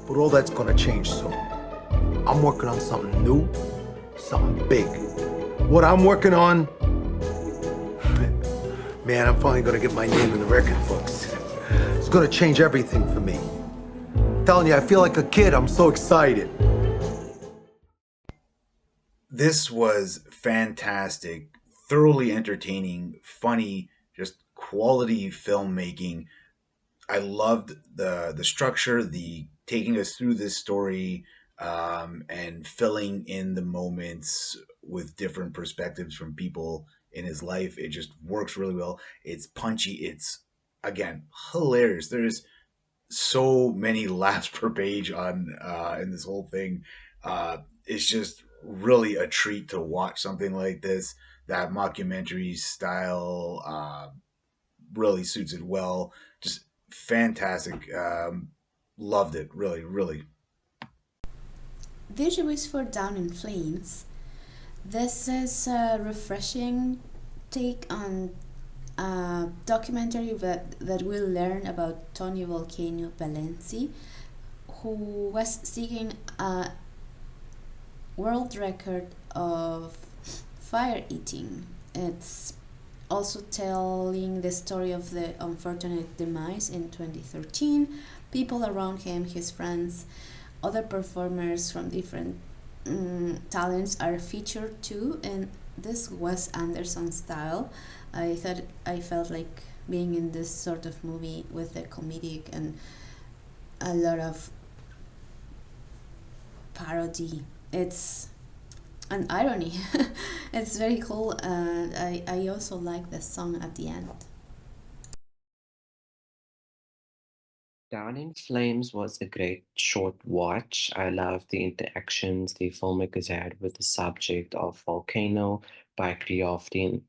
But all that's gonna change soon. I'm working on something new, something big. What I'm working on, man, I'm finally gonna get my name in the record books. It's gonna change everything for me. I'm telling you, I feel like a kid. I'm so excited. This was fantastic, thoroughly entertaining, funny, just quality filmmaking. I loved the structure, the taking us through this story, and filling in the moments with different perspectives from people in his life. It just works really well. It's punchy. It's again hilarious. There's so many laughs per page on in this whole thing. It's just really a treat to watch something like this. That mockumentary style really suits it well. Just fantastic. Loved it. Really, really. This is for Down in Flames. This is a refreshing take on a documentary that will learn about Tony Valenci, who was seeking a world record of fire eating. It's also telling the story of the unfortunate demise in 2013. People around him, his friends, other performers from different talents are featured too in this Wes Anderson style. I felt like being in this sort of movie with the comedic and a lot of parody. It's an irony. It's very cool, and I also like the song at the end. Down in Flames was a great short watch. I love the interactions the filmmakers had with the subject of volcano by crafting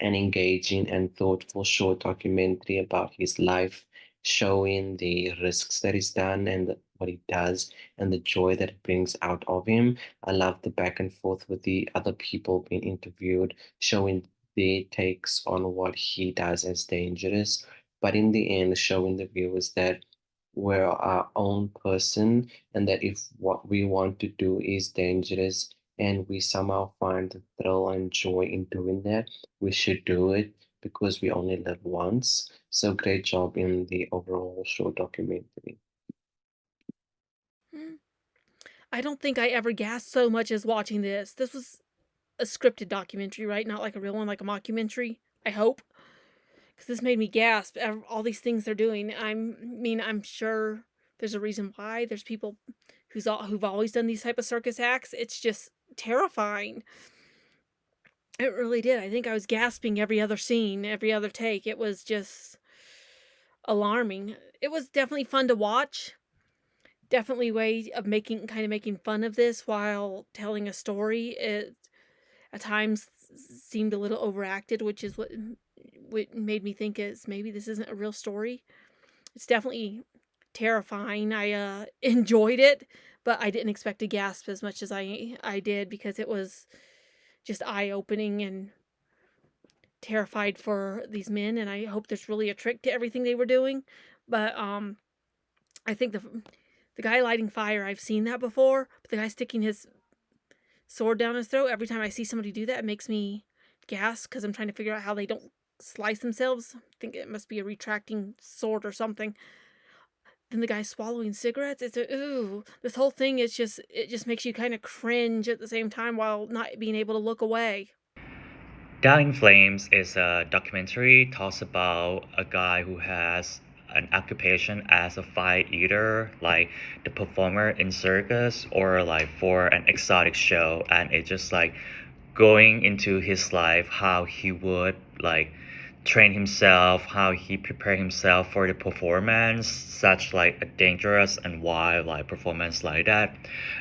an engaging and thoughtful short documentary about his life, showing the risks that he's done and what he does and the joy that it brings out of him. I love the back and forth with the other people being interviewed, showing their takes on what he does as dangerous, but in the end showing the viewers that we're our own person and that if what we want to do is dangerous and we somehow find the thrill and joy in doing that, we should do it because we only live once. So great job in the overall short documentary. Mm. I don't think I ever gasped so much as watching this. This was a scripted documentary, right? Not like a real one, like a mockumentary. I hope, because this made me gasp. All these things they're doing. I'm sure there's a reason why. There's people who've always done these type of circus acts. It's just terrifying. It really did. I think I was gasping every other scene, every other take. It was just alarming. It was definitely fun to watch. Definitely way of making fun of this while telling a story. It at times seemed a little overacted, which is what made me think is maybe this isn't a real story. It's definitely terrifying. I enjoyed it, but I didn't expect to gasp as much as I did because it was just eye opening and terrified for these men. And I hope there's really a trick to everything they were doing. But I think the guy lighting fire, I've seen that before, but the guy sticking his sword down his throat, every time I see somebody do that, it makes me gasp because I'm trying to figure out how they don't slice themselves. I think it must be a retracting sword or something. Then the guy swallowing cigarettes, ooh. This whole thing is it just makes you kind of cringe at the same time while not being able to look away. Down in Flames is a documentary talks about a guy who has an occupation as a fire eater, like the performer in circus or like for an exotic show, and it just like going into his life, how he would like train himself, how he prepare himself for the performance, such like a dangerous and wild like performance like that.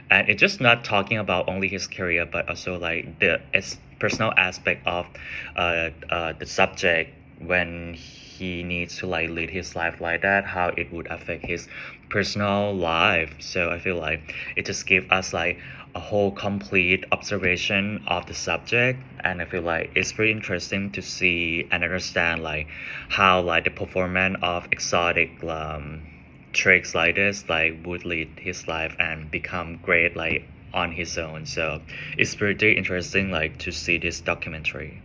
And it's just not talking about only his career, but also like the personal aspect of the subject when he needs to like lead his life like that, how it would affect his personal life. So I feel like it just gives us like a whole complete observation of the subject, and I feel like it's pretty interesting to see and understand like how like the performance of exotic tricks like this like would lead his life and become great like on his own. So it's pretty interesting like to see this documentary.